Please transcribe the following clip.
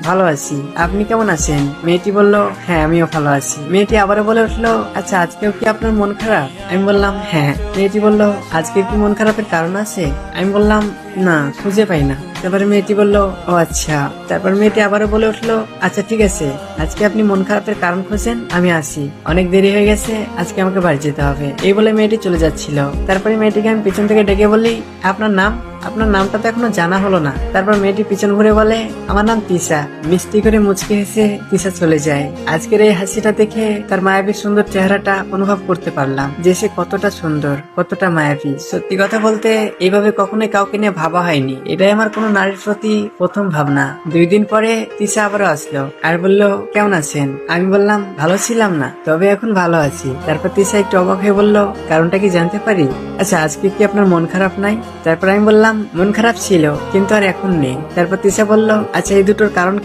ভালো আছি, আপনি কেমন আছেন? মেয়েটি বলল, হ্যাঁ আমিও ভালো আছি। মেয়েটি আবারও বলে উঠলো, আচ্ছা আজকেও কি আপনার মন খারাপ? আমি বললাম হ্যাঁ। মেয়েটি বলল, আজকে কি মন খারাপের কারণ আছে? আমি বললাম না, খুঁজে পাই না। তারপরে মেয়েটি বলল, ও আচ্ছা। তারপর মেয়েটি আবারও বলে উঠলো, আচ্ছা ঠিক আছে, আজকে আপনি মন খারাপের কারণ খোঁজেন, আমি আসি, অনেক দেরি হয়ে গেছে, আজকে আমাকে বাড়ি যেতে হবে। এই বলে মেয়েটি চলে যাচ্ছিল। তারপরে মেয়েটিকে আমি পিছন থেকে ডেকে বলি, আপনার নাম? আপনার নামটা তো এখনো জানা হলো না। তারপর মেয়েটি পিছন ঘুরে বলে, আমার নাম তিশা। মিষ্টি করে মুচকি হেসে তিশা চলে যায়। আজকের এই হাসিটা দেখে তার মায়াবী সুন্দর চেহারাটা অনুভব করতে পারলাম যে সে কতটা সুন্দর, কতটা মায়াবী। সত্যি কথা বলতে এইভাবে কখনোই কাউকে নিয়ে ভাবা হয়নি। এটাই আমার কোনো নারীর প্রতি প্রথম ভাবনা। 2 দিন পরে তিশা আবারও আসলো আর বলল, কেমন আছেন? আমি বললাম, ভালো ছিলাম না, তবে এখন ভালো আছি। তারপর তিশা একটু অবাক হয়ে বলল, কারণটা কি জানতে পারি? আচ্ছা আজকে কি আপনার মন খারাপ নাই? তারপর আমি বললাম, মন খারাপ ছিল কিন্তু আর এখন নেই। তারপর তিশা বলল, আচ্ছা এই দুটোর কারণ